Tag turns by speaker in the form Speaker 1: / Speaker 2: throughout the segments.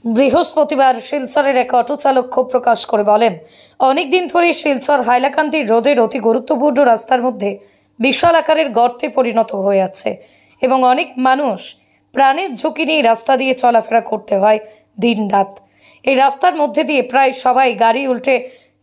Speaker 1: বৃহস্পতিবার শিলচরের এক অটো চালক ক্ষোভ প্রকাশ করে বলেন, অনেক দিন ধরে শিলচর হাইলাকান্দি রোডের অতি গুরুত্বপূর্ণ রাস্তার মধ্যে বিশাল আকারের গর্তে পরিণত হয়ে আছে এবং অনেক মানুষ প্রাণের ঝুঁকি নিয়ে রাস্তা দিয়ে চলাফেরা করতে হয় দিনরাত। এই রাস্তার মধ্যে দিয়ে প্রায় সবাই গাড়ি উল্টে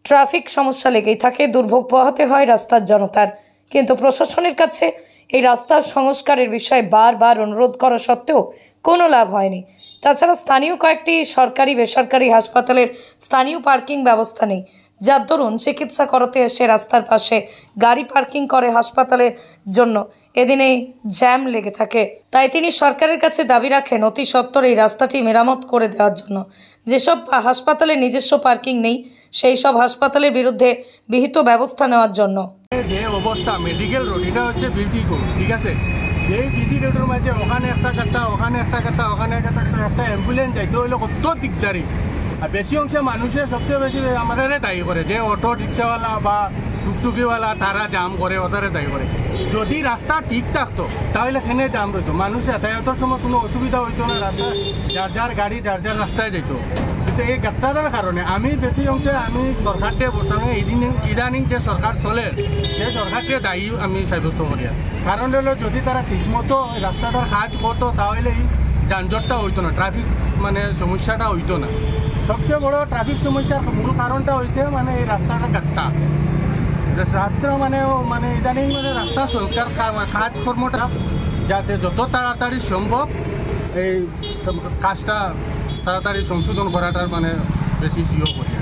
Speaker 1: ট্রাফিক সমস্যা লেগেই থাকে, দুর্ভোগ পোহাতে হয় রাস্তার জনতার। কিন্তু প্রশাসনের কাছে এই রাস্তার সংস্কারের বিষয়ে বারবার অনুরোধ করা সত্ত্বেও কোনো লাভ হয়নি। তাছাড়া স্থানীয় কয়েকটি সরকারি বেসরকারি হাসপাতালের স্থানীয় পার্কিং ব্যবস্থা নেই, যার দরুন চিকিৎসা করাতে এসে রাস্তার পাশে গাড়ি পার্কিং করে হাসপাতালের জন্য এদিনেই জ্যাম লেগে থাকে। তাই তিনি সরকারের কাছে দাবি রাখেন অতি সত্বর এই রাস্তাটি মেরামত করে দেওয়ার জন্য। যেসব হাসপাতালে নিজস্ব পার্কিং নেই সেই সব হাসপাতালের বিরুদ্ধে বিহিত ব্যবস্থা নেওয়ার জন্য।
Speaker 2: যে অবস্থা মেডিকেল রোড, এটা হচ্ছে বিউটি রোড, ঠিক আছে। এই বিউটি রোডের মাঝে ওখানে একটা কাটা, ওখানে একটা কাটা, ওখানে একটা অ্যাম্বুলেন্স যাইতে হইলে কত দিকদারি। আর বেশি অংশে মানুষের সবচেয়ে বেশি আমাদের দায়ী করে যে অটো রিক্সাওয়ালা বা টুকটুকিওয়ালা, তারা জাম করে, ওদের দায়ী করে। যদি রাস্তা ঠিক থাকতো তাহলে এখানে জাম রইতো, মানুষ যাতায়াতের সময় কোনো অসুবিধা হইতো না, রাস্তা যার যার গাড়ি যার যার রাস্তায় যেত। কিন্তু এই গাত্তাটার কারণে আমি বেশি অংশে আমি সরকারকে বর্তমানে ইদানিং যে সরকার চলে সেই সরকারকে দায়ী আমি সাব্যস্ত করি। কারণ হলো যদি তারা ঠিকমতো রাস্তাটার কাজ করতো তাহলে এই যানজটটা হইতো না, ট্রাফিক সমস্যাটা হইতো না। সবচেয়ে বড় ট্রাফিক সমস্যার মূল কারণটা হয়েছে এই রাস্তাটা গাত্তা। রাস্তা ইদানিং রাস্তা সংস্কার কাজকর্মটা যাতে যত তাড়াতাড়ি সম্ভব এই কাজটা তাড়াতাড়ি সংশোধন করাটার বেশি সিও করি।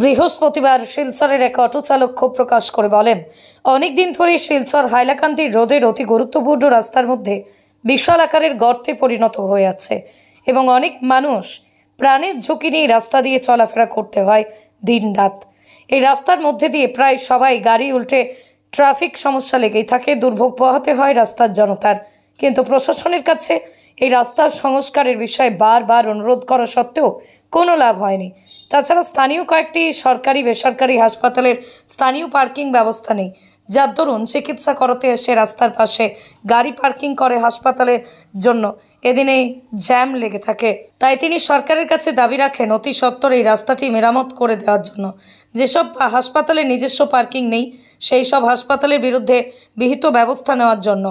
Speaker 1: বৃহস্পতিবার শিলচরের এক অটো চালক ক্ষোভ প্রকাশ করে বলেন, অনেক দিন ধরে শিলচর হাইলাকান্দি রোডের অতি গুরুত্বপূর্ণ রাস্তার মধ্যে বিশাল আকারের গর্তে পরিণত হয়ে আছে এবং অনেক মানুষ প্রাণের ঝুঁকি নিয়ে রাস্তা দিয়ে চলাফেরা করতে হয় দিনরাত। এই রাস্তার মধ্যে দিয়ে প্রায় সবাই গাড়ি উল্টে ট্রাফিক সমস্যা লেগেই থাকে, দুর্ভোগ পোহাতে হয় রাস্তার জনতার। কিন্তু প্রশাসনের কাছে এই রাস্তার সংস্কারের বিষয়ে বারবার অনুরোধ করা সত্ত্বেও কোনো লাভ হয়নি। তাছাড়া স্থানীয় কয়েকটি সরকারি বেসরকারি হাসপাতালের স্থানীয় পার্কিং ব্যবস্থা নেই, যার দরুন চিকিৎসা করাতে এসে রাস্তার পাশে গাড়ি পার্কিং করে হাসপাতালের জন্য এদিনেই জ্যাম লেগে থাকে। তাই তিনি সরকারের কাছে দাবি রাখেন অতি সত্বর এই রাস্তাটি মেরামত করে দেওয়ার জন্য। যেসব হাসপাতালে নিজস্ব পার্কিং নেই সেই সব হাসপাতালের বিরুদ্ধে বিহিত ব্যবস্থা নেওয়ার জন্য।